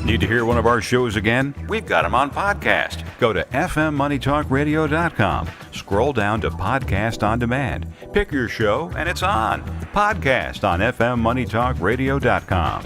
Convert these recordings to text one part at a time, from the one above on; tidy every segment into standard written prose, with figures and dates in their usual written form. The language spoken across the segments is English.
Need to hear one of our shows again? We've got them on podcast. Go to fmmoneytalkradio.com. Scroll down to Podcast on Demand. Pick your show and it's on. Podcast on fmmoneytalkradio.com.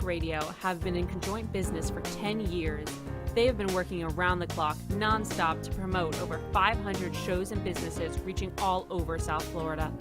Radio have been in conjoint business for 10 years. They have been working around the clock, nonstop, to promote over 500 shows and businesses reaching all over South Florida.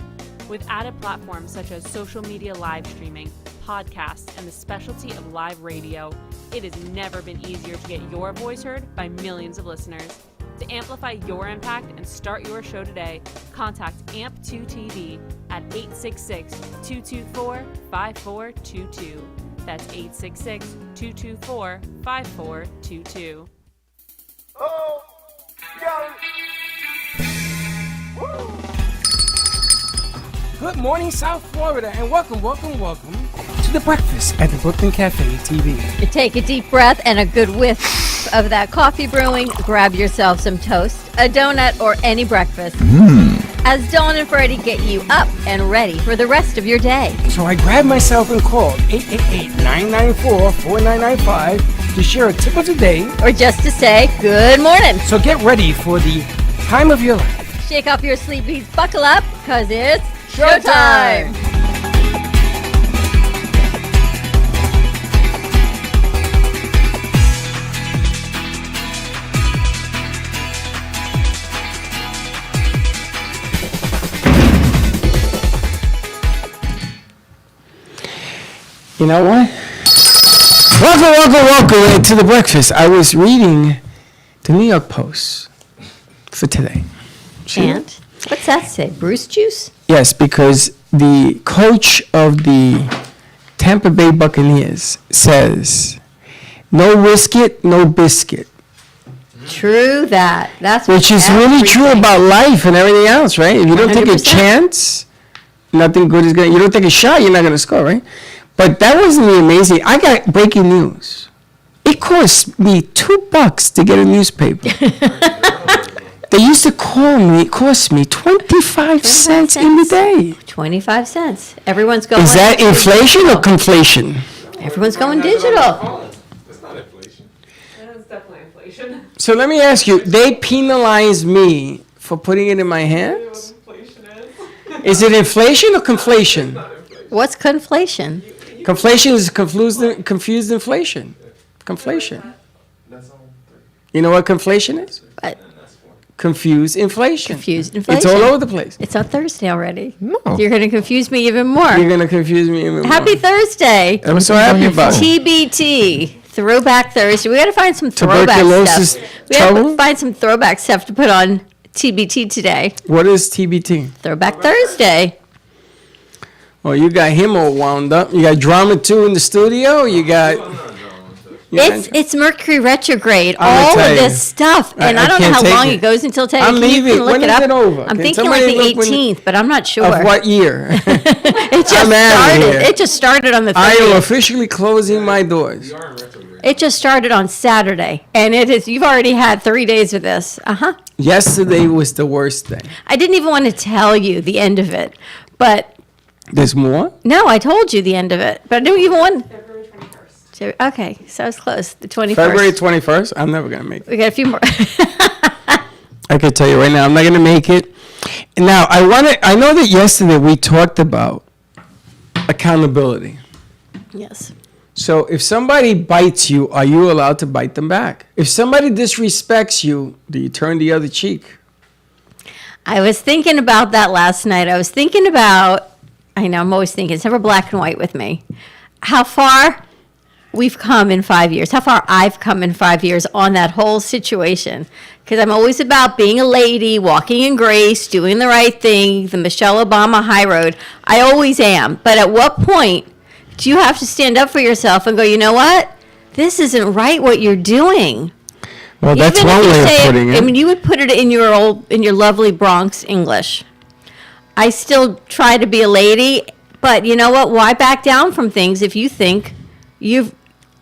With added platforms such as social media live streaming, podcasts, and the specialty of live radio, it has never been easier to get your voice heard by millions of listeners. To amplify your impact and start your show today, contact AMP2TV at 866-224-5422. That's 866-224-5422. Oh, yeah. Good morning, South Florida, and welcome to the breakfast at the Brooklyn Cafe TV. Take a deep breath and a good whiff of that coffee brewing. Grab yourself some toast, a donut, or any breakfast. As Dawn and Freddie get you up and ready for the rest of your day. So I grabbed myself and called 888-994-4995 to share a tip of the day. Or just to say good morning. So get ready for the time of your life. Shake off your sleepies, buckle up, because it's showtime. You know what? Welcome to the breakfast. I was reading the New York Post for today. And what's that say? Bruce juice? Yes, because the coach of the Tampa Bay Buccaneers says, no risk it, no biscuit. True that. That's which is really true about life and everything else, right? If you don't 100%. Take a chance, nothing good is going to, you don't take a shot, you're not going to score, right? But that wasn't amazing. I got breaking news. It cost me $2 to get a newspaper. They used to call me, it cost me 25 cents in the day. 25 cents. Everyone's going. Is that inflation or conflation? Everyone's going digital. It's not inflation. It's definitely inflation. So let me ask you, they penalized me for putting it in my hands? Is it inflation or conflation? What's conflation? Conflation is confused inflation. Conflation. You know what conflation is? What? Confused inflation. Confused inflation. It's all over the place. It's on Thursday already. No. You're going to confuse me even more. You're going to confuse me even more. Happy Thursday. I'm so happy about it. TBT. Throwback Thursday. We got to find some throwback stuff. We got to find some throwback stuff to put on TBT today. What is TBT? Throwback Thursday. Oh, you got him all wound up. You got drama 2 in the studio. You got. It's Mercury retrograde. All of this stuff, and I don't know how long it goes until today. I'm leaving. When is it over? I'm thinking like the 18th, but I'm not sure. Of what year? It just started. It just started on the 30th. I am officially closing my doors. It just started on Saturday, and it is. You've already had 3 days of this. Yesterday was the worst day. I didn't even want to tell you the end of it, but. There's more? No, I told you the end of it, but I didn't even want. February 21st. Okay, so I was close. The 21st. February 21st? I'm never going to make it. We got a few more. I can tell you right now, I'm not going to make it. Now, I know that yesterday we talked about accountability. Yes. So if somebody bites you, are you allowed to bite them back? If somebody disrespects you, do you turn the other cheek? I was thinking about that last night. I was thinking about, I know I'm always thinking, it's never black and white with me, how far we've come in 5 years, how far I've come in 5 years on that whole situation. Because I'm always about being a lady, walking in grace, doing the right thing, the Michelle Obama high road. I always am. But at what point do you have to stand up for yourself and go, you know what? This isn't right what you're doing. Well, that's Even if one you way of say putting it, it. I mean, you would put it in your lovely Bronx English. I still try to be a lady, but you know what? Why back down from things if you think you've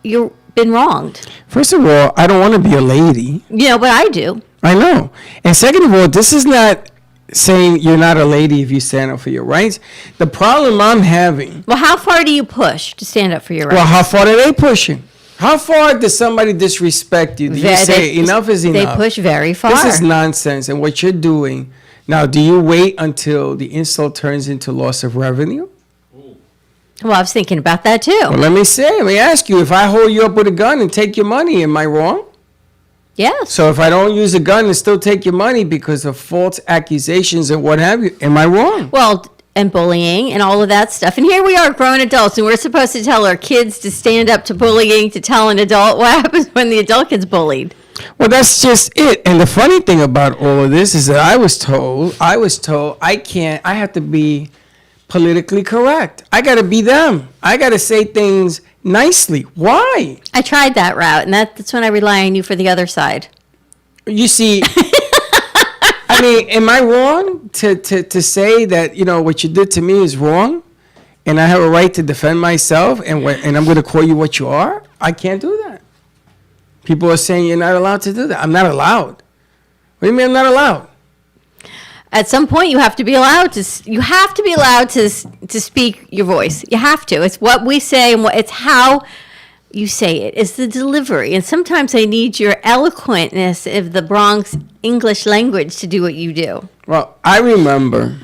been wronged? First of all, I don't want to be a lady. You know, but I do. I know. And second of all, this is not saying you're not a lady if you stand up for your rights. The problem I'm having, Well, how far do you push to stand up for your rights? well, how far are they pushing? How far does somebody disrespect you? Do you say enough is enough? They push very far. This is nonsense. And what you're doing, now, do you wait until the insult turns into loss of revenue? Well, I was thinking about that too. Well, let me ask you, if I hold you up with a gun and take your money, am I wrong? Yes. So if I don't use a gun and still take your money because of false accusations and what have you, am I wrong? Well, and bullying and all of that stuff. And here we are, grown adults, and we're supposed to tell our kids to stand up to bullying, to tell an adult what happens when the adult gets bullied. Well, that's just it. And the funny thing about all of this is that I was told I have to be politically correct. I got to be them. I got to say things nicely. Why? I tried that route, and that's when I rely on you for the other side. You see, I mean, am I wrong to say that, you know, what you did to me is wrong and I have a right to defend myself and I'm going to call you what you are? I can't do that. People are saying you're not allowed to do that. I'm not allowed. What do you mean I'm not allowed? At some point, you have to be allowed to speak your voice. You have to. It's what we say and it's how you say it. It's the delivery. And sometimes I need your eloquentness of the Bronx English language to do what you do. Well, I remember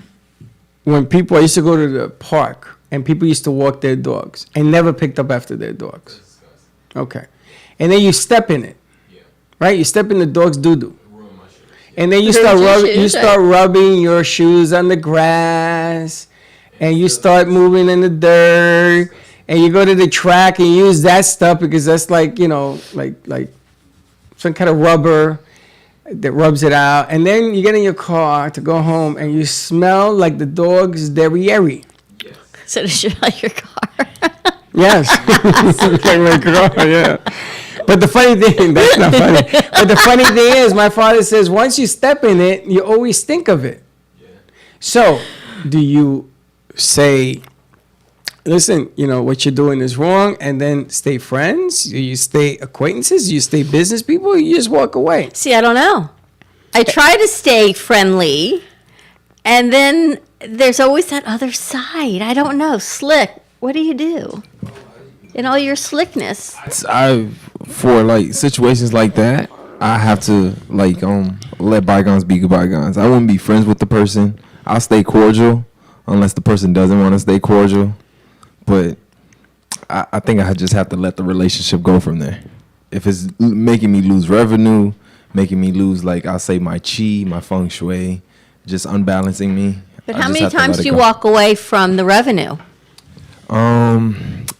when I used to go to the park and people used to walk their dogs and never picked up after their dogs. Okay. And then you step in it, right? You step in the dog's doo-doo. And then you start rubbing your shoes on the grass, and you start moving in the dirt, and you go to the track and use that stuff because that's like, you know, like some kind of rubber that rubs it out. And then you get in your car to go home, and you smell like the dog's derriere. Yes. So does your car? Yes. Like my car, yeah. But the funny thing, that's not funny. But the funny thing is, my father says, once you step in it, you always think of it. Yeah. So, do you say, listen, you know, what you're doing is wrong, and then stay friends? Do you stay acquaintances? Do you stay business people? Or you just walk away? See, I don't know. I try to stay friendly, and then there's always that other side. I don't know. Slick. What do you do? In all your slickness. For like situations like that, I have to like let bygones be bygones. I wouldn't be friends with the person. I'll stay cordial unless the person doesn't want to stay cordial. But I think I just have to let the relationship go from there. If it's making me lose revenue, making me lose, like I'll say, my chi, my feng shui, just unbalancing me. But how many times do you walk away from the revenue?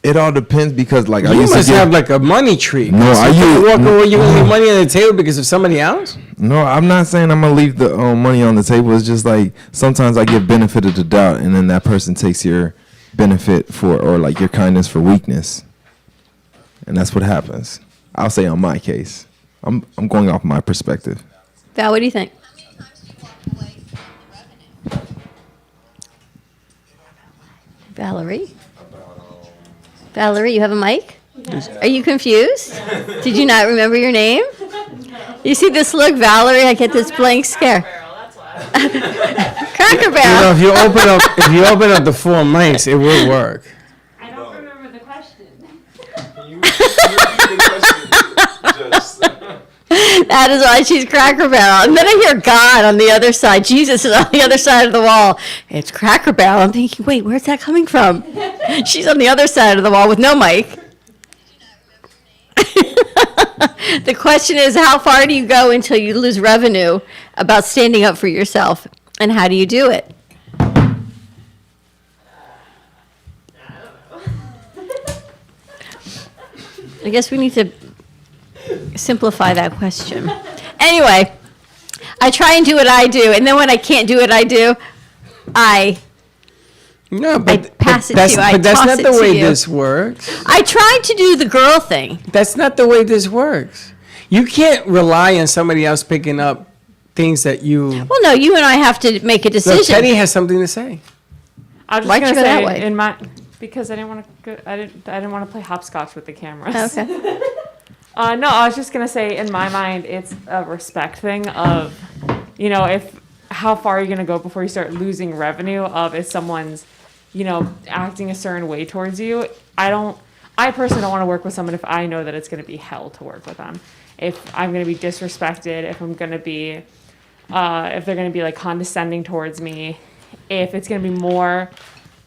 It all depends because like I you used must to have like a money tree. No, so you walk away, you gonna leave money on the table because of somebody else? No, I'm not saying I'm gonna leave the money on the table. It's just like sometimes I give benefit of the doubt, and then that person takes your benefit or like your kindness for weakness, and that's what happens. I'll say on my case, I'm going off my perspective. Val, what do you think? Valerie, you have a mic? Are you confused? Did you not remember your name? You see this look, Valerie? I get this blank scare. Cracker Barrel. You know, if you open up the 4 mics, it will work. I don't remember the question. That is why she's Cracker Barrel. And then I hear God on the other side. Jesus is on the other side of the wall. It's Cracker Barrel. I'm thinking, wait, where's that coming from? She's on the other side of the wall with no mic. The question is, how far do you go until you lose revenue about standing up for yourself? And how do you do it? I guess we need to simplify that question. Anyway, I try and do what I do, and then when I can't do what I do, I pass it to you. But that's not the way this works. I try to do the girl thing. That's not the way this works. You can't rely on somebody else picking up things that you. Well, no, you and I have to make a decision. Look, Teddy has something to say. I was just Why'd gonna you go that say way? because I didn't want to I didn't want to play hopscotch with the cameras. Okay. No, I was just gonna say, in my mind, it's a respect thing of, if how far are you gonna go before you start losing revenue of if someone's, acting a certain way towards you. I personally don't want to work with someone if I know that it's gonna be hell to work with them. If I'm gonna be disrespected, if I'm gonna be, if they're gonna be like condescending towards me, if it's gonna be more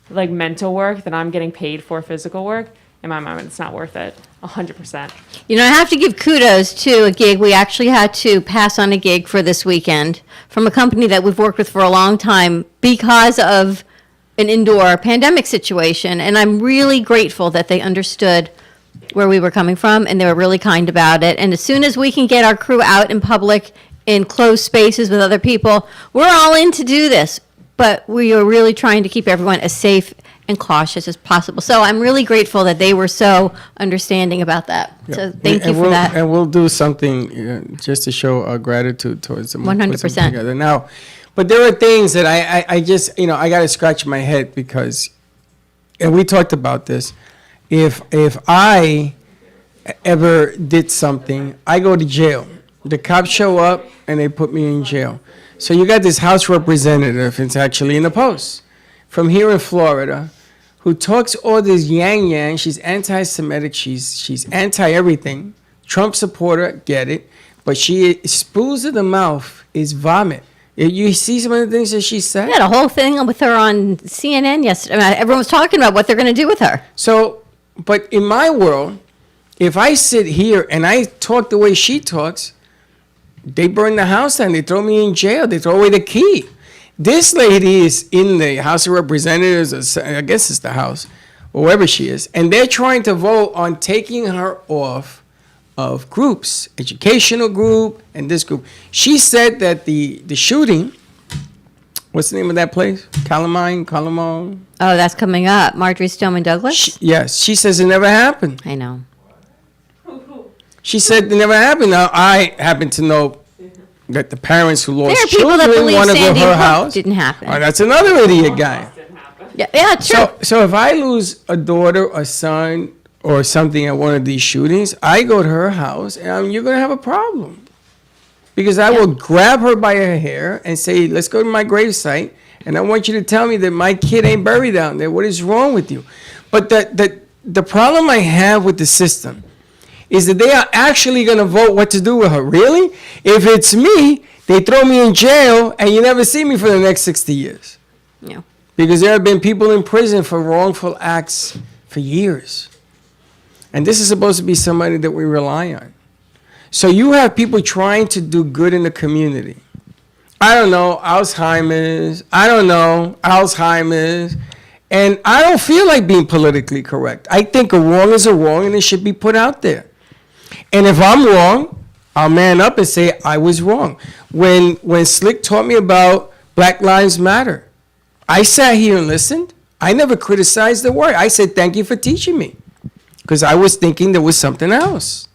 like mental work than I'm getting paid for physical work, in my mind, it's not worth it. 100%. I have to give kudos to a gig. We actually had to pass on a gig for this weekend from a company that we've worked with for a long time because of an indoor pandemic situation. And I'm really grateful that they understood where we were coming from, and they were really kind about it. And as soon as we can get our crew out in public in closed spaces with other people, we're all in to do this. But we are really trying to keep everyone as safe and cautious as possible. So I'm really grateful that they were so understanding about that. So thank you for that. And we'll do something just to show our gratitude towards them. 100%. Together. Now, but there are things that I just, I got to scratch my head because, and we talked about this, if I ever did something, I go to jail. The cops show up and they put me in jail. So you got this House representative, it's actually in the Post, from here in Florida, who talks all this yang. She's anti-Semitic, she's anti-everything. Trump supporter, get it. But she spews of the mouth is vomit. You see some of the things that she said? Yeah, the whole thing with her on CNN yesterday. Everyone was talking about what they're going to do with her. So, but in my world, if I sit here and I talk the way she talks, they burn the house down. They throw me in jail. They throw away the key. This lady is in the House of Representatives, I guess it's the House, or wherever she is, and they're trying to vote on taking her off of groups, educational group and this group. She said that the shooting, what's the name of that place? Calamine? Oh, that's coming up. Marjorie Stoneman Douglas? Yes. She says it never happened. I know. She said it never happened. Now, I happen to know that the parents who lost There are people that children believe want to go Sandy her Hook house. didn't happen. Oh, that's another idiot guy. Yeah, true. So if I lose a daughter, a son, or something at one of these shootings, I go to her house, and you're going to have a problem. Because I will grab her by her hair and say, let's go to my gravesite, and I want you to tell me that my kid ain't buried down there. What is wrong with you? But the problem I have with the system is that they are actually going to vote what to do with her. Really? If it's me, they throw me in jail, and you never see me for the next 60 years. Yeah. Because there have been people in prison for wrongful acts for years. And this is supposed to be somebody that we rely on. So you have people trying to do good in the community. I don't know, Alzheimer's. And I don't feel like being politically correct. I think a wrong is a wrong, and it should be put out there. And if I'm wrong, I'll man up and say I was wrong. When Slick taught me about Black Lives Matter, I sat here and listened. I never criticized the word. I said, thank you for teaching me. Because I was thinking there was something else.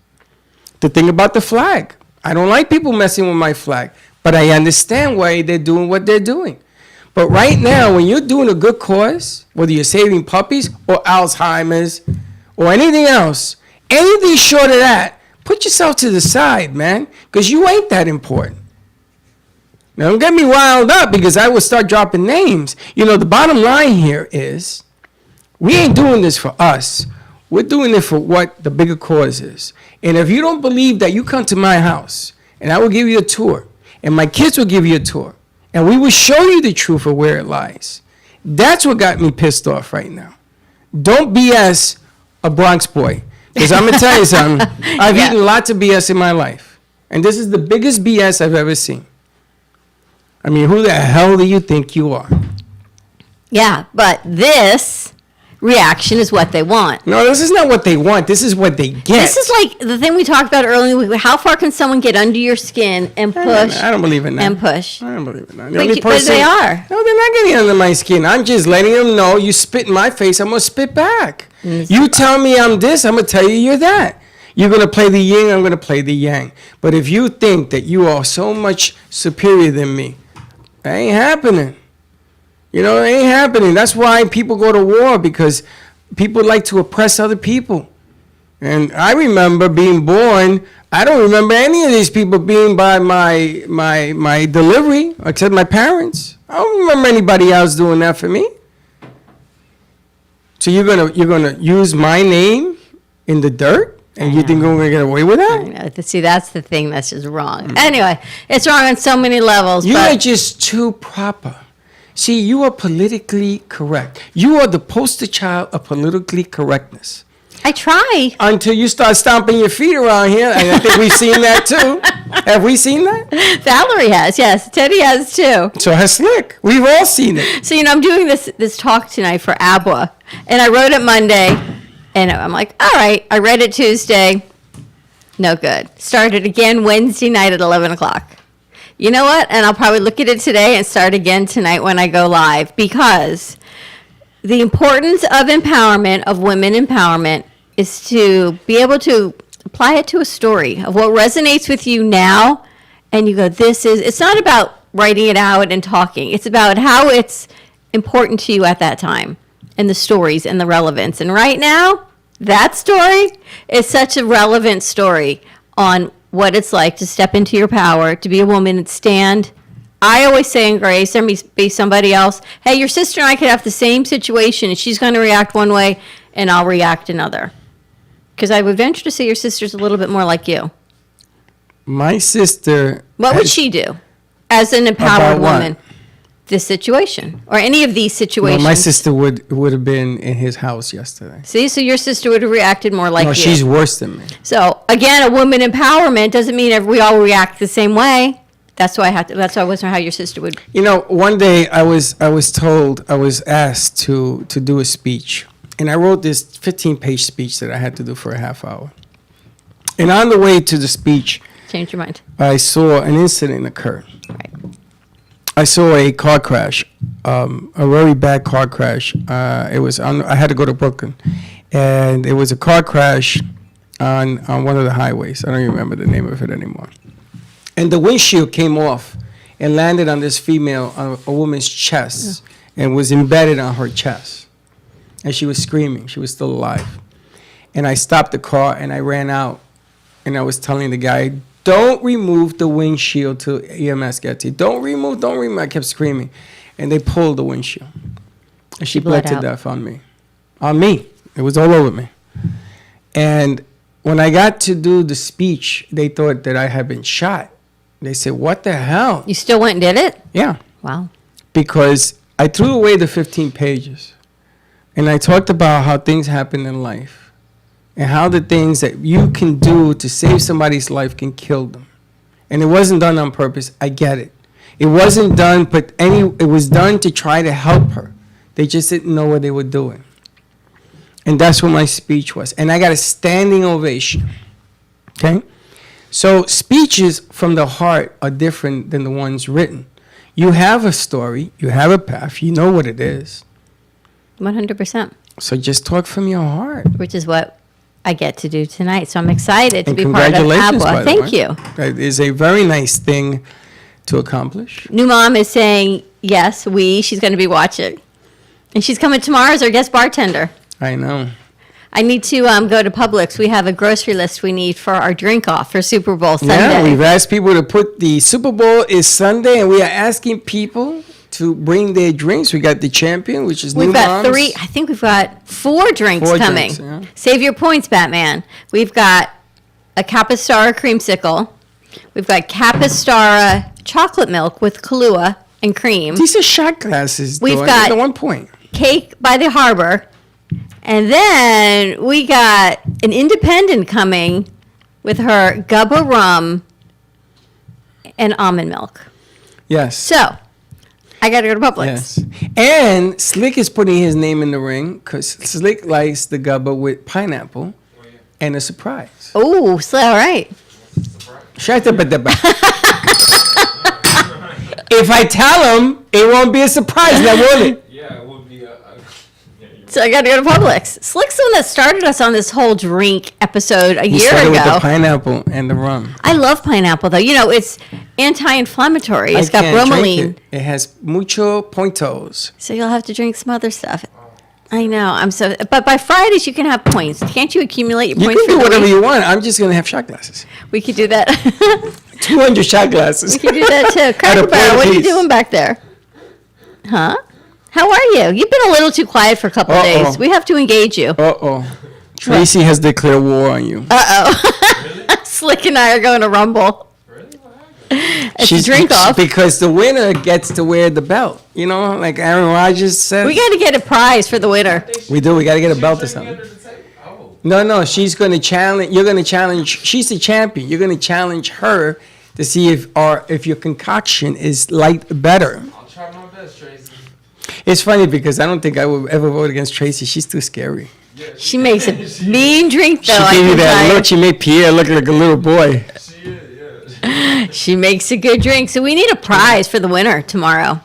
The thing about the flag. I don't like people messing with my flag. But I understand why they're doing what they're doing. But right now, when you're doing a good cause, whether you're saving puppies or Alzheimer's or anything else, anything short of that, put yourself to the side, man. Because you ain't that important. Now, don't get me riled up because I will start dropping names. The bottom line here is we ain't doing this for us. We're doing it for what the bigger cause is. And if you don't believe that, you come to my house, and I will give you a tour, and my kids will give you a tour, and we will show you the truth of where it lies. That's what got me pissed off right now. Don't BS a Bronx boy, Because I'm going to tell you something. I've eaten lots of BS in my life. And this is the biggest BS I've ever seen. I mean, who the hell do you think you are? Yeah, but this reaction is what they want. No, this is not what they want. This is what they get. This is like the thing we talked about earlier. How far can someone get under your skin and push? I don't believe in that. And push. I don't believe in that. But they are. No, they're not getting under my skin. I'm just letting them know you spit in my face, I'm going to spit back. You tell me I'm this, I'm going to tell you you're that. You're going to play the yin, I'm going to play the yang. But if you think that you are so much superior than me, that ain't happening. You know, it ain't happening. That's why people go to war, because people like to oppress other people. And I remember being born, I don't remember any of these people being by my delivery, except my parents. I don't remember anybody else doing that for me. So you're gonna use my name in the dirt? And you think we're going to get away with that? See, that's the thing that's just wrong. Anyway, it's wrong on so many levels. You are just too proper. See, you are politically correct. You are the poster child of politically correctness. I try. Until you start stomping your feet around here, and I think we've seen that too. Have we seen that? Valerie has, yes. Teddy has too. So has Slick. We've all seen it. So, I'm doing this talk tonight for ABWA, and I wrote it Monday. And I'm like, all right, I read it Tuesday. No good. Started again Wednesday night at 11 o'clock. You know what? And I'll probably look at it today and start again tonight when I go live, because the importance of empowerment, of women empowerment, is to be able to apply it to a story of what resonates with you now. And you go, it's not about writing it out and talking. It's about how it's important to you at that time. And the stories and the relevance. And right now, that story is such a relevant story on what it's like to step into your power, to be a woman and stand. I always say in Grace, there may be somebody else, hey, your sister and I could have the same situation, and she's going to react one way, and I'll react another. Because I would venture to say your sister's a little bit more like you. My sister... What would she do as an empowered woman? This situation or any of these situations. Well, my sister would have been in his house yesterday. See, so your sister would have reacted more like you. No, she's worse than me. So again, a woman empowerment doesn't mean we all react the same way. That's why I wasn't how your sister would. One day I was asked to do a speech, and I wrote this 15-page speech that I had to do for a half hour. And on the way to the speech, change your mind. I saw an incident occur. Right. I saw a car crash, a very bad car crash. I had to go to Brooklyn, and it was a car crash on one of the highways. I don't even remember the name of it anymore. And the windshield came off and landed on this female, a woman's chest, and was embedded on her chest. And she was screaming. She was still alive. And I stopped the car, and I ran out, and I was telling the guy, don't remove the windshield till EMS gets here. Don't remove. I kept screaming. And they pulled the windshield. And she bled to death on me. On me. It was all over me. And when I got to do the speech, they thought that I had been shot. They said, what the hell? You still went and did it? Yeah. Wow. Because I threw away the 15 pages. And I talked about how things happen in life. And how the things that you can do to save somebody's life can kill them. And it wasn't done on purpose. I get it. It wasn't done, it was done to try to help her. They just didn't know what they were doing. And that's what my speech was. And I got a standing ovation. Okay? So speeches from the heart are different than the ones written. You have a story. You have a path. You know what it is. 100%. So just talk from your heart. Which is what I get to do tonight. So I'm excited to And be part of congratulations, by ABWA. the Thank way. you. That is a very nice thing to accomplish. New mom is saying, yes, she's going to be watching. And she's coming tomorrow as our guest bartender. I know. I need to go to Publix. We have a grocery list we need for our drink off for Super Bowl Sunday. Yeah, we've asked people to put the Super Bowl is Sunday, and we are asking people to bring their drinks. We got the champion, which is We've New got Moms. I think we've got 4 drinks Four coming. drinks, yeah. Save your points, Batman. We've got a Capistara creamsicle. We've got Capistara chocolate milk with Kahlua and cream. These are shot glasses. We've though, got- at one point. Cake by the Harbor. And then we got an independent coming with her Gubba rum and almond milk. Yes. So, I got to go to Publix. Yes. And Slick is putting his name in the ring because Slick likes the Gubba with pineapple and a surprise. Oh, so all right. Shut up at the back. If I tell him, it won't be a surprise, now will it? Yeah, it would be So I got to go to Publix. Slick's the one that started us on this whole drink episode a You year started ago. with the pineapple and the rum. I love pineapple, though. You know, it's anti-inflammatory. It's I got can't drink bromelain. It has mucho puntos. So you'll have to drink some other stuff. I know. But by Fridays, you can have points. Can't you accumulate your You points can do for the whatever week? you want. I'm just going to have shot glasses. We could do that. 200 shot glasses. We could do that, too. Cracker point Barrel, what are you apiece. doing back there? Huh? How are you? You've been a little too quiet for a couple of Uh-oh. days. We have to engage you. Uh-oh. Tracy has declared war on you. Slick and I are going to Rumble. It's a drink off. Because the winner gets to wear the belt. You know, like Aaron Rodgers said. We got to get a prize for the winner. We do. We got to get a belt or something. No, she's going to challenge. You're going to challenge. She's the champion. You're going to challenge her to see if your concoction is light better. I'll try my best, Tracy. It's funny because I don't think I would ever vote against Tracy. She's too scary. She makes a mean drink, though. She I gave you can that tell look. She made Pierre look like a little boy. you. She makes a good drink. So we need a prize for the winner tomorrow.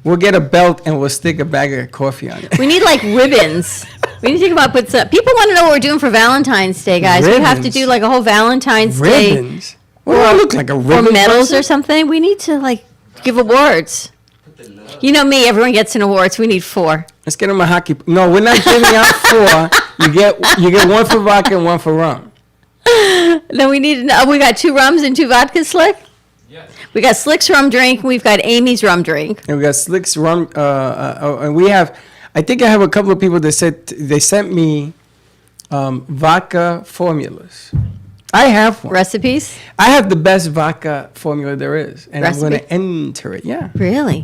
We'll get a belt and we'll stick a bag of coffee on it. We need like ribbons. We need to think about putting some. People want to know what we're doing for Valentine's Day, guys. We have to Ribbons? do like a whole Valentine's Day Ribbons? What do I look like, a or ribbon medals person? or something. We need to like give awards. You know me. Everyone gets an award. So we need 4. Let's get him a hockey. No, we're not giving out 4. You get 1 for vodka and 1 for rum. Then we need. We got 2 rums and 2 vodkas, Slick. Yes. We got Slick's rum drink. We've got Amy's rum drink. And we got Slick's rum. And we have. I think I have a couple of people that said they sent me vodka formulas. I have one. Recipes? I have the best vodka formula there is, and I'm going Recipe? to enter it. Yeah. Really?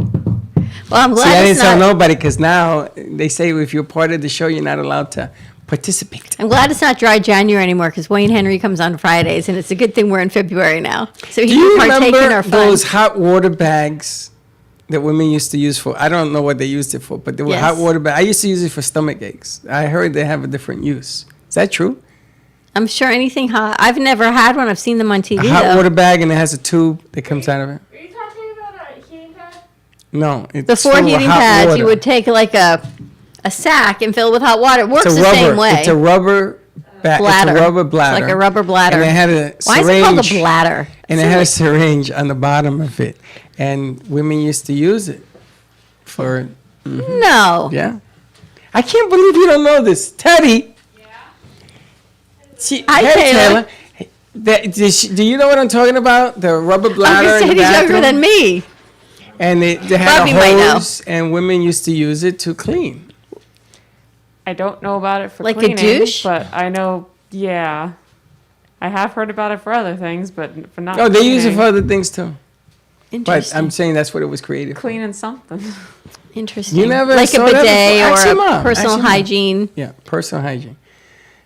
Well, I'm glad See, I didn't it's tell not. nobody because now they say if you're part of the show, you're not allowed to participate. I'm glad it's not dry January anymore because Wayne Henry comes on Fridays, and it's a good thing we're in February now. So he Do you can partake in remember our fun. those hot water bags that women used to use for? I don't know what they used it for, but they were Yes. hot water bags. I used to use it for stomach aches. I heard they have a different use. Is that true? I'm sure anything hot. I've never had one. I've seen them on TV, A hot though. water bag and it has a tube that comes out of it? Are you talking about a heating pad? No. It's Before filled with heating hot pads, water. you would take like a sack and fill it with hot water. It works It's a the rubber. same way. It's a rubber bladder. It's a rubber bladder. Like a rubber bladder. And it had a Why syringe. is it called a bladder? And it had a syringe on the bottom of it. And women used to use it for, No. yeah. I can't believe you don't know this. Teddy. Hi, Hey, Taylor. Do you know what I'm talking about? The rubber I bladder was in saying the he's younger bathroom? than me. And they had Bobby might a know. hose, and women used to use it to clean. I don't know about it for Like a cleaning, douche? but I know, yeah. I have heard about it for other things, but for not Oh, they use it cleaning. for other things too. But Interesting. I'm saying that's what it was created for. Cleaning something. Interesting. You never like a saw that bidet before? Ask your or mom. a personal Ask your mom. hygiene. Yeah, personal hygiene.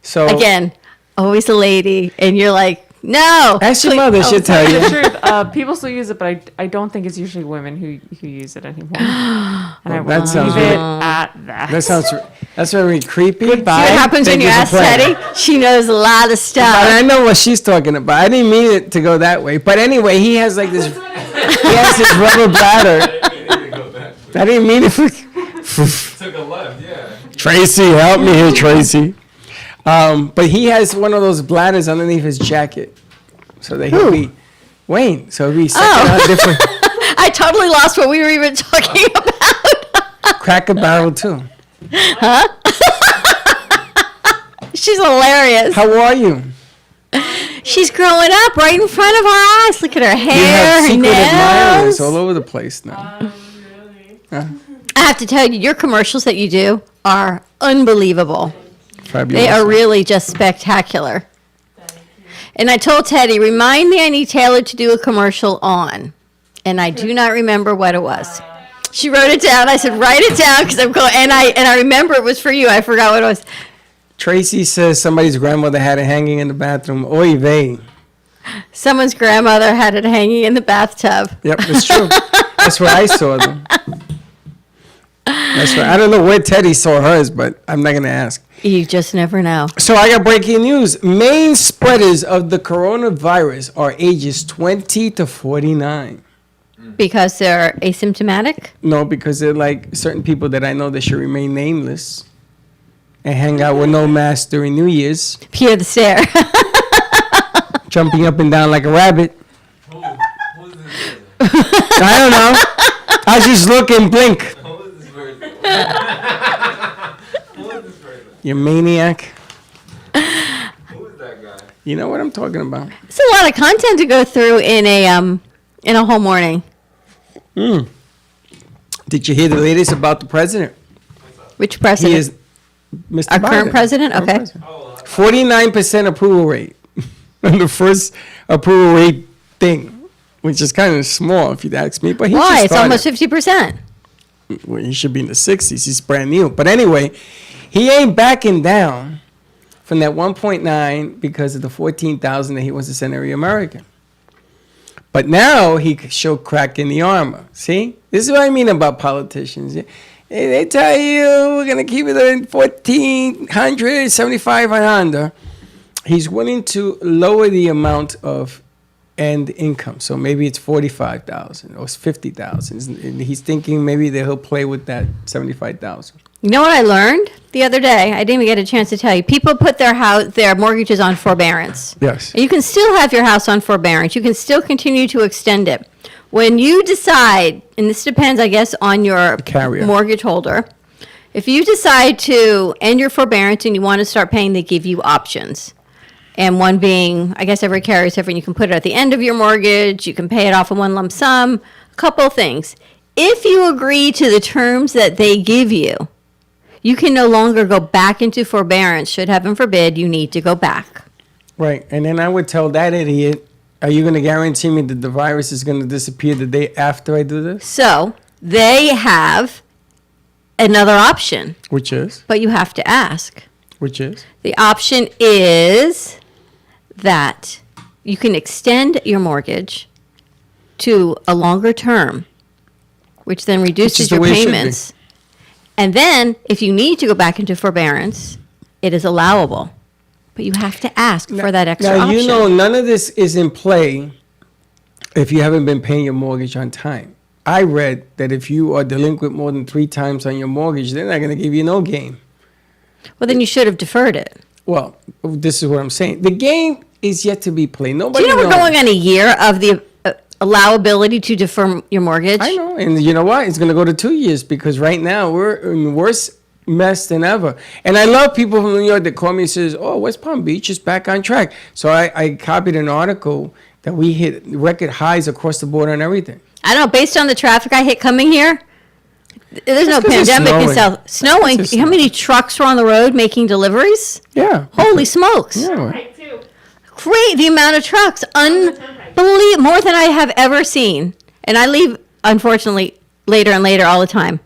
So Again, always a lady, and you're like, no. ask your mother; she'll tell The you. truth, people still use it, but I don't think it's usually women who use it anymore. And I Well, that will sounds leave it really- at that. That's very creepy. Goodbye. See what happens when Thank you for ask playing. Teddy? She knows a lot of But stuff. I know what she's talking about. I didn't mean it to go that way. But anyway, he has like this. He has this rubber bladder. I didn't mean it for. Took a left, yeah. Tracy, help me here, Tracy. But he has one of those bladders underneath his jacket, so that he'll be Wayne. So he'll be sucking out different I totally lost what we were even talking about. Cracker Barrel too. She's hilarious. How are you? She's growing up right in front of our eyes. Look at her You hair, have her secret admirers nails. all over the place now. I have to tell you, your commercials that you do are unbelievable. Fabulous. They are really just spectacular. And I told Teddy, remind me I need Taylor to do a commercial on. And I do not remember what it was. She wrote it down. I said, write it down because I'm going. And I remember it was for you. I forgot what it was. Tracy says somebody's grandmother had it hanging in the bathroom. Oy vey. Someone's grandmother had it hanging in the bathtub. Yep, it's true. That's where I saw them. That's right. I don't know where Teddy saw hers, but I'm not going to ask. You just never know. So I got breaking news. Main spreaders of the coronavirus are ages 20 to 49. Because they're asymptomatic? No, because they're like certain people that I know that should remain nameless and hang out with no mask during New Year's, Pierre the Stare. jumping up and down like a rabbit. I don't know. I just look and blink. You maniac. Who is that guy? You know what I'm talking about. It's a lot of content to go through in a whole morning. Did you hear the latest about the president? Which He president? is Mr. Our Biden. current president? Current Okay. president. 49% approval rate on the first approval rate thing, which is kind of small if you'd ask me. But he Why? just It's started. almost 50%. Well, he should be in the 60s. He's brand new. But anyway, he ain't backing down from that 1.9 because of the 14,000 that he wants to send every American. But now he could show crack in the armor. See? This is what I mean about politicians. They tell you we're going to keep it at 1,400, 75 and under. He's willing to lower the amount of end income. So maybe it's 45,000 or it's 50,000. And he's thinking maybe that he'll play with that 75,000. You know what I learned the other day? I didn't even get a chance to tell you. People put their mortgages on forbearance. Yes. And you can still have your house on forbearance. You can still continue to extend it. When you decide, and this depends, I guess, on your Carrier. mortgage holder, if you decide to end your forbearance and you want to start paying, they give you options. And one being, I guess every carrier is different. You can put it at the end of your mortgage. You can pay it off in one lump sum. A couple of things. If you agree to the terms that they give you, you can no longer go back into forbearance. Should heaven forbid you need to go back. Right. And then I would tell that idiot, are you going to guarantee me that the virus is going to disappear the day after I do this? So they have another option, Which is? but you have to ask. Which is? The option is that you can extend your mortgage to a longer term, which then reduces the your way it should be. payments. And then if you need to go back into forbearance, it is allowable. But you have to ask for that extra Now, option. you know, none of this is in play if you haven't been paying your mortgage on time. I read that if you are delinquent more than 3 times on your mortgage, they're not going to give you no game. Well, then you should have deferred it. Well, this is what I'm saying. The game is yet to be played. Do Nobody you know we're knows. going on a year of the allowability to defer your mortgage? I know. And you know what? It's going to go to 2 years because right now we're in worse mess than ever. And I love people from New York that call me and says, oh, West Palm Beach is back on track. So I copied an article that we hit record highs across the board on everything. I don't know. Based on the traffic I hit coming here, there's no 'cause it's pandemic in snowing. South. Snowing. It's How many trucks were on the road making deliveries? Yeah. Holy smokes. Yeah. Right, too. Great, the amount of trucks. Unbelievable. More than I have ever seen. And I leave, unfortunately, later and later all the time.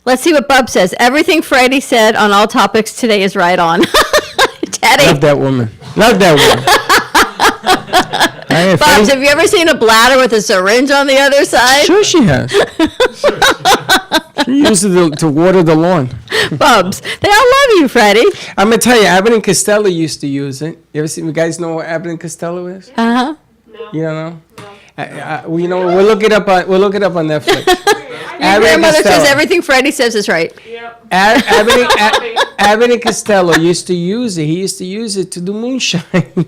Let's see what Bub says. Everything Freddie said on all topics today is right on. Teddy. Love that woman. Love that woman. Hey, Bubs, have you ever seen a bladder with a syringe on the other side? Sure she has. She uses it to water the lawn. Bubs, they all love you, Freddie. I'm going to tell you, Abbott and Costello used to use it. You ever seen, you guys know what Abbott and Costello is? Uh-huh. You don't know? Well, you know, we'll look it up on Netflix. Your Abbott and grandmother says Costello. everything Freddie says is right. Yep. Abbott and Costello used to use it. He used to use it to do moonshine.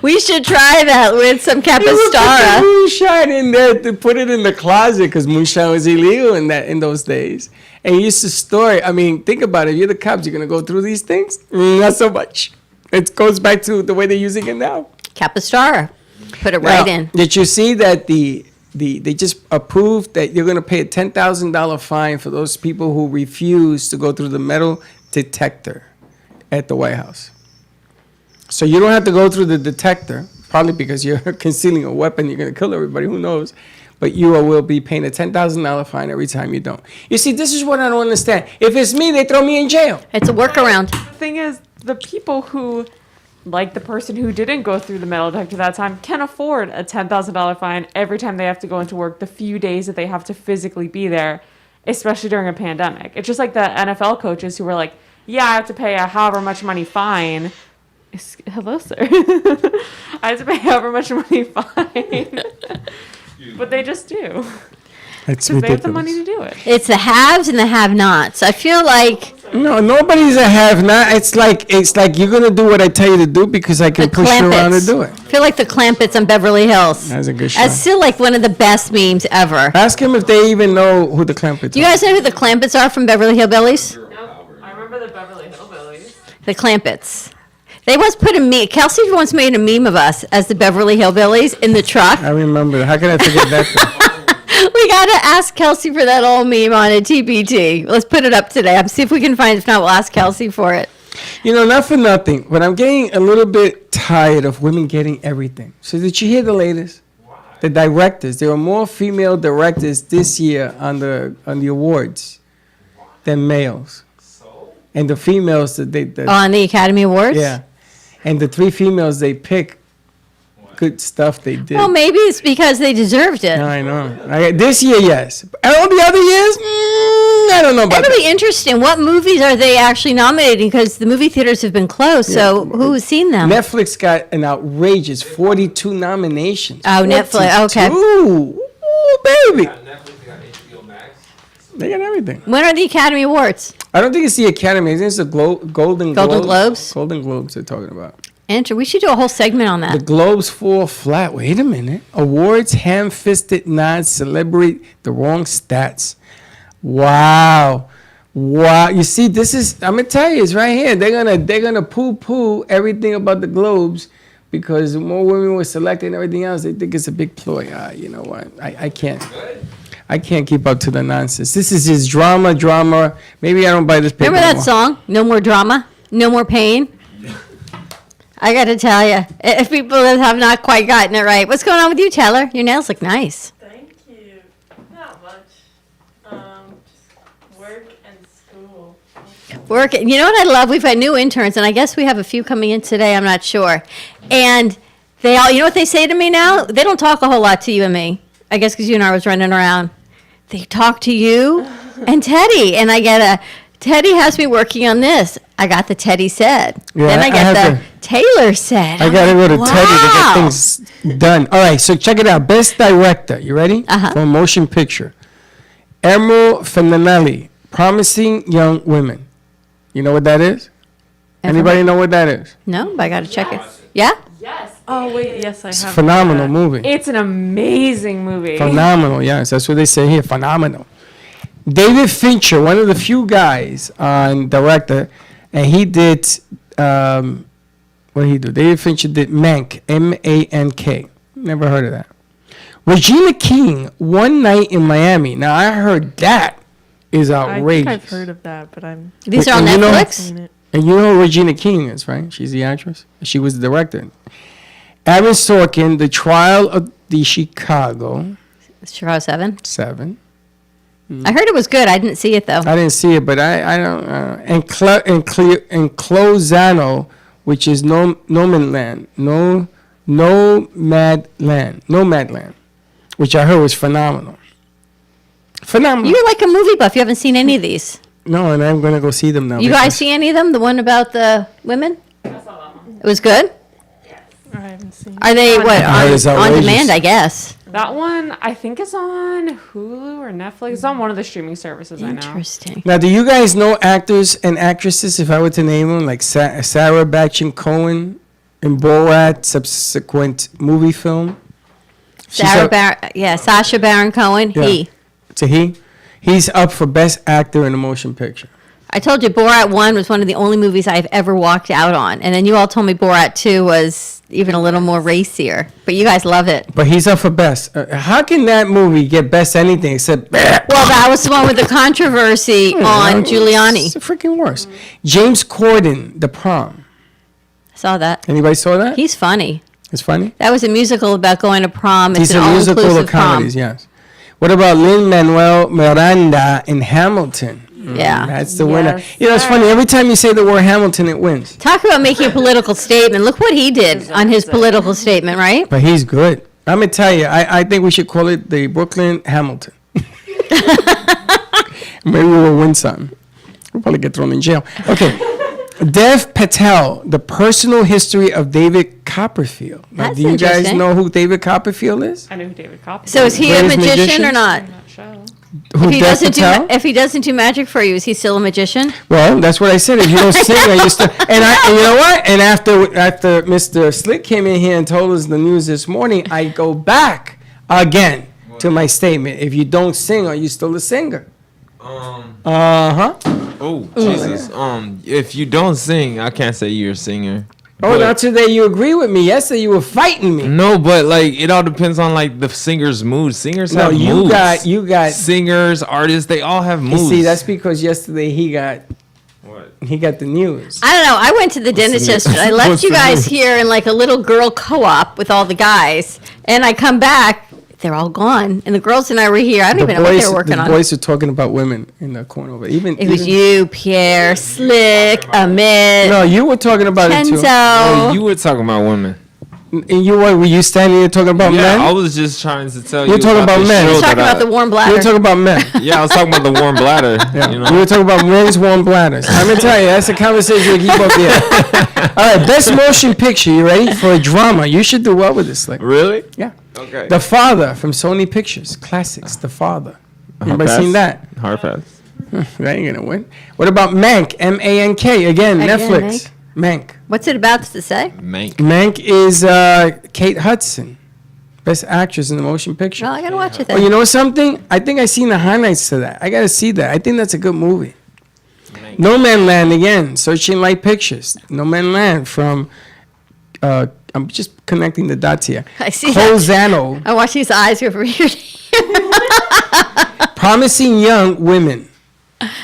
We should try that with some He would put the Capistara. moonshine in there to put it in the closet because moonshine was illegal in those days. And he used to store it. I mean, think about it. If you're the cops, you're going to go through these things? Not so much. It goes back to the way they're using it now. Capistara. Put it right Now, in. Did you see that they just approved that you're going to pay a $10,000 fine for those people who refuse to go through the metal detector at the White House? So you don't have to go through the detector, probably because you're concealing a weapon, you're going to kill everybody, who knows. but you will be paying a $10,000 fine every time you don't. You see, this is what I don't understand. If it's me, they throw me in jail. It's a workaround. The thing is, the people who, like the person who didn't go through the metal detector that time, can afford a $10,000 fine every time they have to go into work, the few days that they have to physically be there, especially during a pandemic. It's just like the NFL coaches who were like, yeah, I have to pay a however much money fine. Hello, sir. I have to pay however much money fine. But they just do. That's Because they have the ridiculous. money to do it. It's the haves and the have-nots. I feel like No, nobody's a have-not. It's like you're gonna do what I tell you to do because I the can push you around to Clampets. do it. I feel like the Clampets on Beverly Hills. That's a good show. That's still like one of the best memes ever. Ask him if they even know who the Clampets Do you are. guys know who the Clampets are from Beverly Hillbillies? I remember the Beverly Hillbillies. The Clampets. They once put a meme. Kelsey once made a meme of us as the Beverly Hillbillies in the truck. I remember. How can I forget that? Thing? We gotta ask Kelsey for that old meme on a TBT. Let's put it up today. See if we can find it. If not, we'll ask Kelsey for it. You know, not for nothing, but I'm getting a little bit tired of women getting everything. So did you hear the latest? The directors. There were more female directors this year on the awards than males. And the females that On the Academy Awards? yeah, and the 3 females they pick, good stuff they did. Well, maybe it's because they deserved it. I know. This year, yes. All the other years, I don't know about That'll that. be interesting. What movies are they actually nominating? Because the movie theaters have been closed, so who's seen them? Netflix got an outrageous 42 nominations. Oh, Netflix, okay. 42. Ooh, baby. They got everything. When are the Academy Awards? I don't think it's the Academy. I think it's the Golden Globes? Golden Globes they're talking about. We should do a whole segment on The that. Globes fall flat. Wait a minute. Awards, ham-fisted nods, celebrate the wrong stats. Wow. You see, this is, I'm gonna tell you, it's right here. They're gonna poo-poo everything about the Globes because more women were selected and everything else. They think it's a big ploy. You know what? I can't keep up to the nonsense. This is just drama. Maybe I don't buy this paper Remember that anymore. song? No more drama, no more pain. I got to tell you, if people have not quite gotten it right, what's going on with you, Taylor? Your nails look nice. Thank you. Not much. Just work and school. Work. You know what I love? We've got new interns, and I guess we have a few coming in today. I'm not sure. And they all, you know what they say to me now? They don't talk a whole lot to you and me. I guess because you and I was running around. They talk to you and Teddy, and I get a Teddy has me working on this. I got the Teddy said. Yeah, then I I get have the Taylor said. I gotta go to Wow. Teddy to get things done. All right, so check it out. Best director. You ready? Uh-huh. For a motion picture. Emerald Fennelly, Promising Young Women. You know what that is? Anybody know what that is? No, but I got to check it. Yeah? Yes. Oh, wait. Yes, I have. It's a phenomenal movie. It's an amazing movie. Phenomenal, yes. That's what they say here. Phenomenal. David Fincher, one of the few guys on director, and he did, what did he do? David Fincher did Mank, M-A-N-K. Never heard of that. Regina King, One Night in Miami. Now, I heard that is outrageous. I think I've heard of that, but I'm These are on And you know- Netflix? seen it. And you know who Regina King is, right? She's the actress. She was the director. Aaron Sorkin, The Trial of the Chicago Chicago 7. 7. I heard it was good. I didn't see it, though. I didn't see it, but I don't. And Clozano, which is Nomadland, Nomadland, which I heard was phenomenal. Phenomenal. You're like a movie buff. You haven't seen any of these. No, and I'm gonna go see them now. You guys because- see any of them? The one about the women? I saw that one. It was good? I haven't seen it. Are they, what, I heard it's on outrageous. demand, I guess? That one, I think, is on Hulu or Netflix. It's on one of the streaming services, I know. Interesting. Now, do you guys know actors and actresses? If I were to name them, like Sarah Batchin Cohen in Borat subsequent movie film. Sacha Baron Cohen. Yeah. He. It's a he. He's up for best actor in a motion picture. I told you Borat 1 was one of the only movies I've ever walked out on. And then you all told me Borat 2 was even a little more racier. But you guys love it. But he's up for best. How can that movie get best anything except? Well, that was the one with the controversy on Giuliani. It's the freaking worst. James Corden, The Prom. Saw that. Anybody saw that? He's funny. It's funny. That was a musical about going to prom. It's These an are musical all-inclusive comedies, prom. yes. What about Lin-Manuel Miranda in Hamilton? Yeah. That's the winner. Yes, You know, it's sir. funny. Every time you say the word Hamilton, it wins. Talk about making a political statement. Look what he did on his political statement, right? But he's good. I'm going to tell you, I think we should call it the Brooklyn Hamilton. Maybe we'll win something. We'll probably get thrown in jail. Okay. Dev Patel, The Personal History of David Copperfield. Now, That's do you guys interesting. know who David Copperfield is? I know who David Copperfield So is he a Greatest magician or magicians? not? I'm not sure. Who, If he Dev doesn't do Patel? if he doesn't do magic for you, is he still a magician? Well, that's what I said. If you don't sing, I used to. And you know what? And after Mr. Slick came in here and told us the news this morning, I go back again to my statement. If you don't sing, are you still a singer? Uh-huh. Oh, Jesus. If you don't sing, I can't say you're a singer. Oh, But- now today you agree with me. Yesterday you were fighting me. No, but like it all depends on like the singer's mood. Singers No, have you moods. got. Singers, artists, they all have You moods. see, that's because yesterday he got what? the news. I don't know. I went to the dentist the- yesterday. I left what's you the guys news? here in like a little girl co-op with all the guys, and I come back, they're all gone, and the girls and I were here. I don't even know what they were working the on. boys are talking about women in the corner. But It was you, Pierre, Slick, Amit, No, you were talking about it too. Oh, Kenzo. you were talking about women. And you were you standing there talking about Yeah, men? I was just trying to tell you. You're talking about the men. show Let's Talk that about the warm You bladder. were talking about men. Yeah, I was talking about the warm bladder. Yeah. You We know. were talking about men's warm bladders. I'm gonna tell you, that's a conversation we keep up here. All right, best motion picture. You ready for a drama? You should do well with this. Like, Really? yeah, Okay. The Father from Sony Pictures, classics. The Father. Anybody seen that? Hard pass. That ain't gonna win. What about Mank? M-A-N-K. Again, Again, Netflix. Mank. What's it about to say? Mank. Mank is Kate Hudson, best actress in the motion picture. Well, I gotta watch it Oh, then. you know something? I think I seen the highlights to that. I gotta see that. I think that's a good movie. No Man Land again. Searching Light Pictures. No Man Land from. I'm just connecting the dots here. I see. Cozano. I watch these eyes over here. Promising Young Women.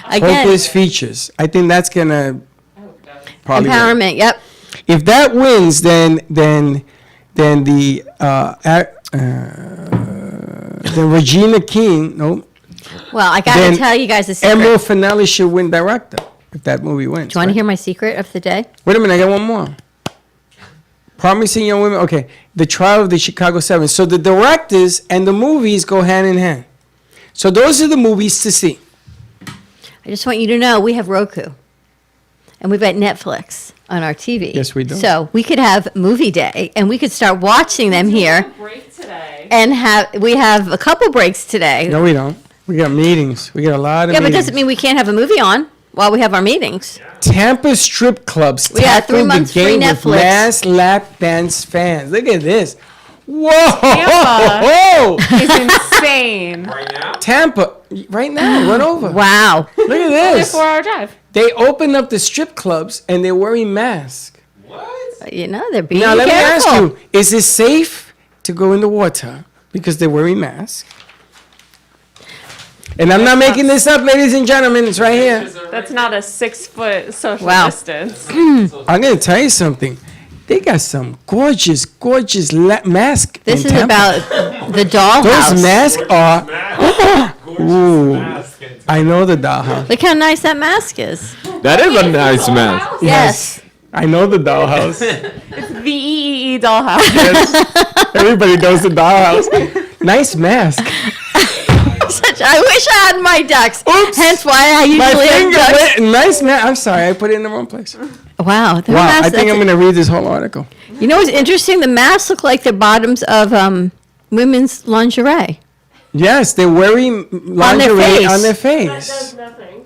Again, Hopeless Features. I think that's gonna probably win. empowerment. Yep. If that wins, then the then Regina King, no, Well, I gotta Then tell you guys a secret. Emerald Finale should win director if that movie wins. Do you want to right? hear my secret of the day? Wait a minute, I got one more. Promising Young Women. Okay, The Trial of the Chicago 7. So the directors and the movies go hand in hand. So those are the movies to see. I just want you to know we have Roku, and we've got Netflix on our TV. Yes, we do. So we could have movie day, and we could start watching them here, Break today. and we have a couple breaks today. No, we don't. We got meetings. We got a lot of Yeah, but it meetings. doesn't mean we can't have a movie on while we have our meetings. Tampa strip clubs We got 3 tackled the months free game with Netflix. mass lap dance fans. Look at this. Whoa! Tampa. It's insane. Tampa, right now, run over. Wow. Look at Only a this. 4-hour drive. They opened up the strip clubs and they're wearing masks. You know, they're being Now, let careful. me ask you, is it safe to go in the water because they're wearing masks? And I'm not making this up, ladies and gentlemen. It's right here. That's not a 6-foot social Wow. distance. I'm going to tell you something. They got some gorgeous, gorgeous masks. This in is Tampa. about the dollhouse. Those masks are. Ooh, I know the dollhouse. Look how nice that mask is. That is a nice mask. Yes. I know the dollhouse. VEEE dollhouse. Everybody knows the dollhouse. Nice mask. I wish I had my ducks. Oops. Hence why I My usually have finger ducks. went. Nice mask. I'm sorry, I put it in the wrong place. Wow. the Wow, mask, I think that's- I'm going to read this whole article. You know what's interesting? The masks look like the bottoms of women's lingerie. Yes, they're wearing lingerie face. on their face. nothing.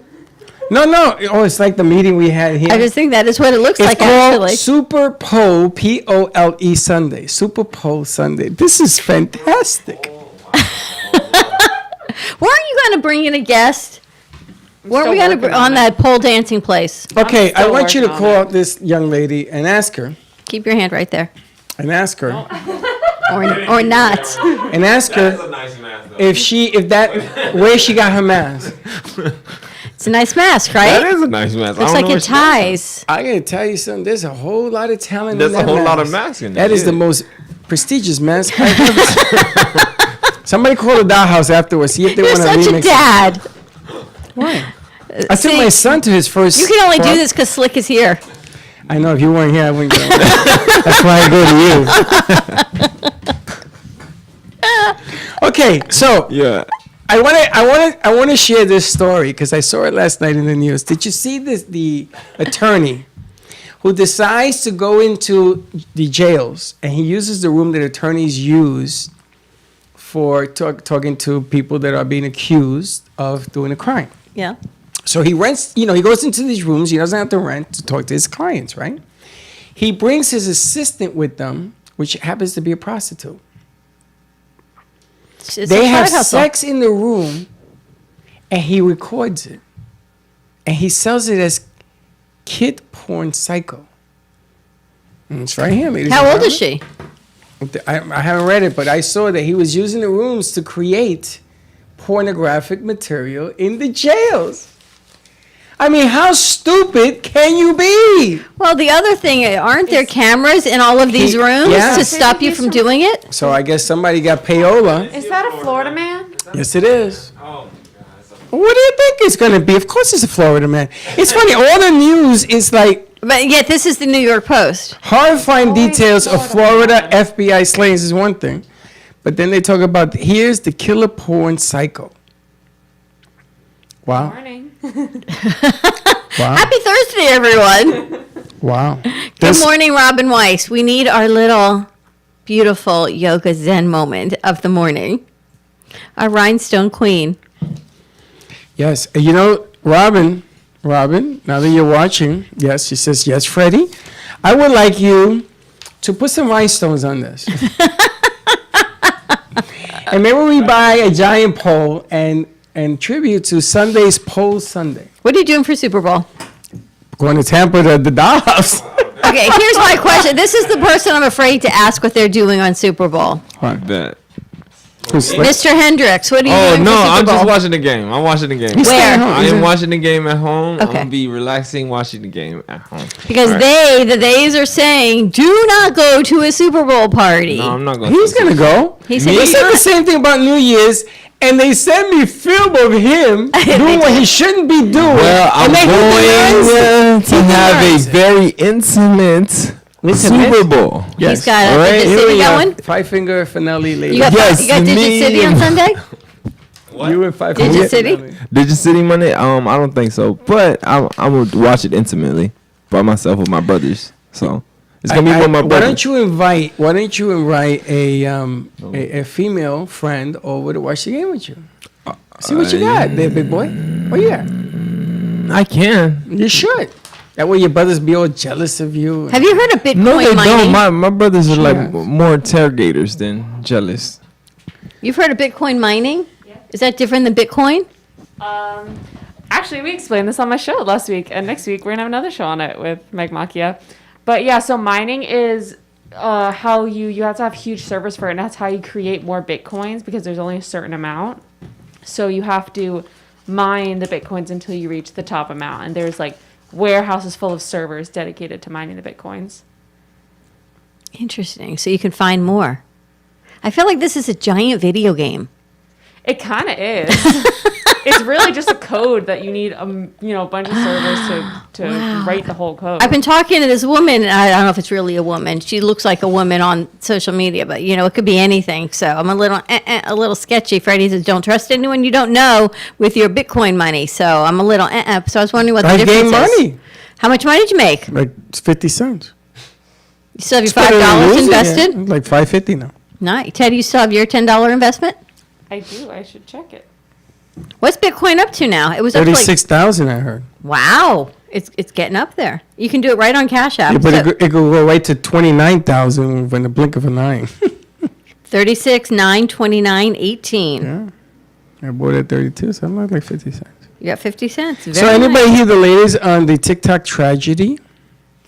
No. Oh, it's like the meeting we had here. I just think that is what it looks It's like, called actually. Super Pole, P-O-L-E Sunday. Super Pole Sunday. This is fantastic. Weren't you going to bring in a guest? Weren't we still going to working on on that pole dancing place? Okay, I still want you to working on call this young lady and ask her, Keep your hand right there. or not, Or not. and ask her nice mask, though. if that, where she got her mask. It's a nice mask, right? That is a nice mask. Looks like it ties. I gotta tell you something. There's a whole lot of talent. There's in a that whole lot mask. of masks in there. That is the most prestigious mask I've ever seen. Somebody call the dollhouse afterwards. See if they You're want to such a remix. dad. Why? I took See, my son to his first. You can only do part. this because Slick is here. I know if you weren't here, I wouldn't go. That's why I go to you. Okay, so Yeah. I want to share this story because I saw it last night in the news. Did you see this? The attorney who decides to go into the jails and he uses the room that attorneys use for talking to people that are being accused of doing a crime. Yeah. So he rents, he goes into these rooms. He doesn't have to rent to talk to his clients, right? He brings his assistant with them, which happens to be a prostitute. It's a They have side hustle. sex in the room, and he records it. And he sells it as Kid Porn Psycho. And it's right here, ladies. How and old is gentlemen. she? I haven't read it, but I saw that he was using the rooms to create pornographic material in the jails. I mean, how stupid can you be? Well, the other thing, aren't there cameras in all of these rooms yeah. to stop you from doing it? So I guess somebody got payola. Is that a Florida man? Yes, it is. What do you think it's going to be? Of course it's a Florida man. It's funny. All the news is like But yet, this is the New York Post. horrifying Always details of Florida Florida FBI slayings is one thing. But then they talk about, here's the killer porn psycho. Wow. Morning. Wow. Happy Thursday, everyone. Wow. Good morning, Robin Weiss. We need our little beautiful yoga zen moment of the morning. Our rhinestone queen. Yes. Robin, now that you're watching, yes, she says, yes, Freddie, I would like you to put some rhinestones on this. And maybe we buy a giant pole and tribute to Sunday's Pole Sunday. What are you doing for Super Bowl? Going to Tampa to the dollhouse. Okay, here's my question. This is the person I'm afraid to ask what they're doing on Super Bowl. I bet. Mr. Hendricks, what are you Oh doing no, for Super I'm Bowl? just watching the game. I'm watching the game. He's Where? staying home. I He's am in- watching the game at home. I'm Okay. gonna be relaxing watching the game at home. Because All right. the theys are saying, do not go to a Super Bowl party. No, I'm not going. He's going to go. He said He he's said the not. same thing about New Year's, and they sent me film of him doing what he shouldn't be doing. Well, I'm And they going to have a denies it. very intimate Super Bowl. He's got a All right, Digit here City we are. going. Five-finger finale later. You got, Yes, you got Digit me City on and- Sunday? You and five Digit finger City? finale. Digit City Monday? I don't think so. But I'm gonna watch it intimately by myself with my brothers. So it's gonna be with my Why brothers. don't you invite a female friend over to watch the game with you? See what you got there, big boy. What you got? I can. You should. That way your brothers be all jealous of you. Have you heard of Bitcoin No, they mining? don't. My brothers are like Sure. more interrogators than jealous. You've heard of Bitcoin mining? Is that different than Bitcoin? Actually, we explained this on my show last week, and next week we're gonna have another show on it with Meg Machia. But yeah, so mining is how you have to have huge servers for it, and that's how you create more bitcoins because there's only a certain amount. So you have to mine the bitcoins until you reach the top amount, and there's like warehouses full of servers dedicated to mining the bitcoins. Interesting. So you can find more. I feel like this is a giant video game. It kind of is. It's really just a code that you need, a bunch of servers to Wow. write the whole code. I've been talking to this woman. I don't know if it's really a woman. She looks like a woman on social media, but it could be anything. So I'm a little sketchy. Freddie says, "Don't trust anyone you don't know with your Bitcoin money." So I'm a little. So I was wondering what the I difference gained is. money. How much money did you make? Like 50 cents. You still have your Better than $5 losing it. invested? Like $5.50 now. Nice. Ted, you still have your $10 investment? I do. I should check it. What's Bitcoin up to now? It was up to 36,000 I heard. wow. It's getting up there. You can do it right on Cash App. Yeah, but So- it could go right to 29,000 in the blink of an eye. 36, 9, 29, 18. Yeah. I bought it at 32, so I'm like 50 cents. You got 50 cents. So Very anybody nice. hear the latest on the TikTok tragedy?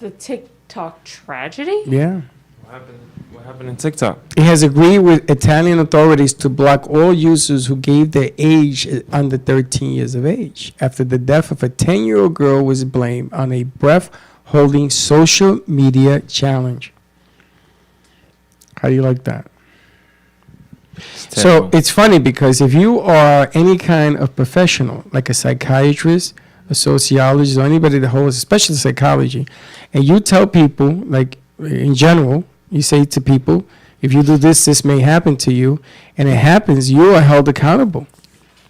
The TikTok tragedy? Yeah. What happened in TikTok? It has agreed with Italian authorities to block all users who gave their age under 13 years of age after the death of a 10-year-old girl was blamed on a breath-holding social media challenge. How do you like that? So it's funny because if you are any kind of professional, like a psychiatrist, a sociologist, or anybody that holds, especially psychology, and you tell people, like in general, you say to people, if you do this, this may happen to you, and it happens, you are held accountable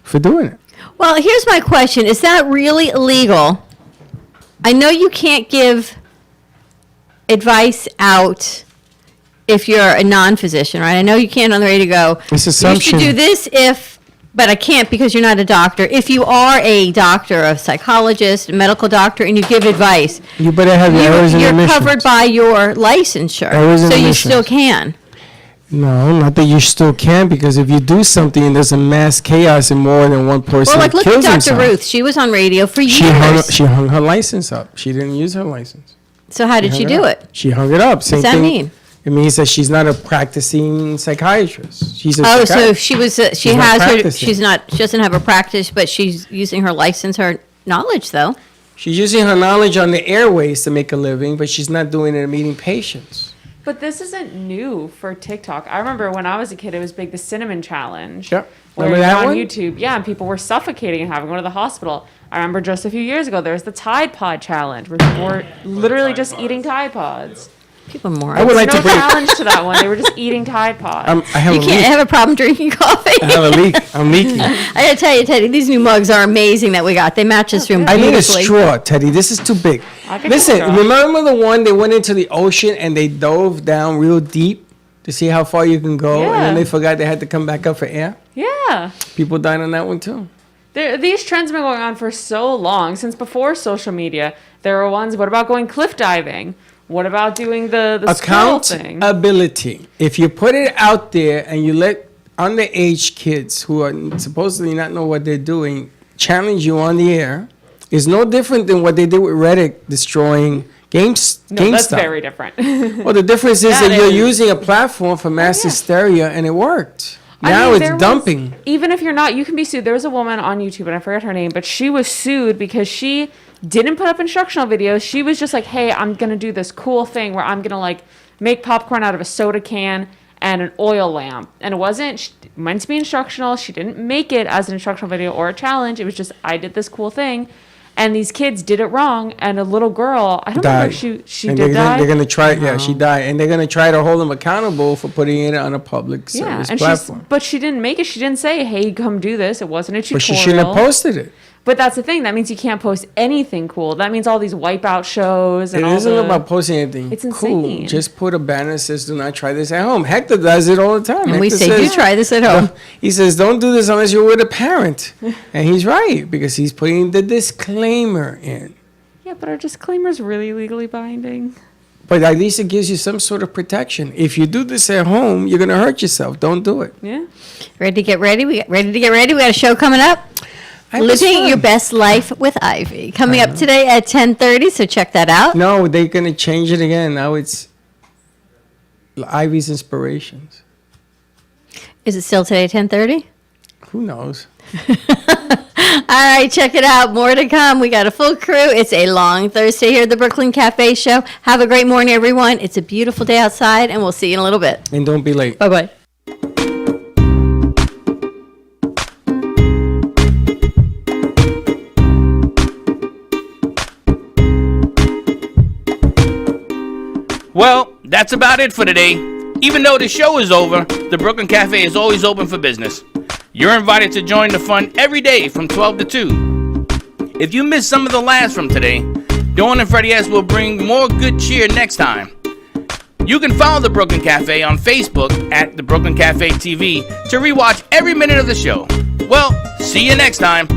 for doing it. Well, here's my question. Is that really illegal? I know you can't give advice out if you're a non-physician, right? I know you can't on the radio go, It's you assumption. should do this if, but I can't because you're not a doctor. If you are a doctor, a psychologist, a medical doctor, and you give advice, You better have your errors and you're omissions. covered by your licensure, Errors and so you omissions. still can. No, not that you still can, because if you do something and there's a mass chaos and more than one person Well, like look at kills Dr. himself, Ruth. She was on radio for she hung, years. she hung her license up. She didn't use her license. So how did she do it? She hung it up. Same What's that thing. mean? It means that she's not a practicing psychiatrist. She's a Oh, so psychiatrist. she was, she She's not has her, practicing. she doesn't have a practice, but she's using her license, her knowledge though. She's using her knowledge on the airways to make a living, but she's not doing it meeting patients. But this isn't new for TikTok. I remember when I was a kid, it was big, the cinnamon challenge. Yep. Where Remember you that go on one? YouTube. Yeah, and people were suffocating and having to go to the hospital. I remember just a few years ago, there was the Tide Pod challenge, where people were literally just eating Tide Pods. People more. I would like No to bring. challenge to that one. They were just eating Tide Pods. I have You a can't leak. have a problem drinking coffee. I have a leak. I'm leaking. I gotta tell you, Teddy, these new mugs are amazing that we got. They match this room I need a beautifully. straw, Teddy. This is too big. I'll get you Listen, a straw. remember the one they went into the ocean and they dove down real deep to see how far you can go, and then Yeah. they forgot they had to come back up for air? Yeah. People died on that one too. These trends have been going on for so long, since before social media. There were ones, what about going cliff diving? What about doing the squirrel thing? Accountability. If you put it out there and you let underage kids who are supposedly not know what they're doing challenge you on the air, is no different than what they did with Reddit destroying GameStop. No, that's very different. Well, the difference is That that you're is- using a platform for mass yeah. hysteria, and it worked. I Now mean, it's there was- dumping. Even if you're not, you can be sued. There was a woman on YouTube, and I forget her name, but she was sued because she didn't put up instructional videos. She was just like, hey, I'm going to do this cool thing where I'm going to like make popcorn out of a soda can and an oil lamp. And it wasn't meant to be instructional. She didn't make it as an instructional video or a challenge. It was just, I did this cool thing. And these kids did it wrong. And a little girl, I don't remember Died. if she And did die. they're gonna try. Yeah, she died, and they're gonna try to hold them accountable for putting it on a public service and platform. but she didn't make it. She didn't say, "Hey, come do this." It wasn't a tutorial. But she shouldn't have posted it. But that's the thing. That means you can't post anything cool. That means all these wipeout shows and It all isn't the, about posting anything It's cool. insane. Just put a banner that says, "Do not try this at home." Hector does it all the time. And we Hector say, do says- try this at home. He says, "Don't do this unless you're with a parent," and he's right because he's putting the disclaimer in. Yeah, but are disclaimers really legally binding? But at least it gives you some sort of protection. If you do this at home, you're gonna hurt yourself. Don't do it. Yeah. Ready to get ready? We got a show coming up. I was Living fun. Your Best Life with Ivy. Coming up today at 10:30, so check that out. No, they're gonna change it again. Now it's Ivy's Inspirations. Is it still today at 10:30? Who knows? All right, check it out. More to come. We got a full crew. It's a long Thursday here at the Brooklyn Cafe Show. Have a great morning, everyone. It's a beautiful day outside, and we'll see you in a little bit. And don't be late. Bye-bye. Well, that's about it for today. Even though the show is over, the Brooklyn Cafe is always open for business. You're invited to join the fun every day from 12 to 2. If you missed some of the laughs from today, Dawn and Freddie S will bring more good cheer next time. You can follow the Brooklyn Cafe on Facebook at the Brooklyn Cafe TV to rewatch every minute of the show. Well, see you next time.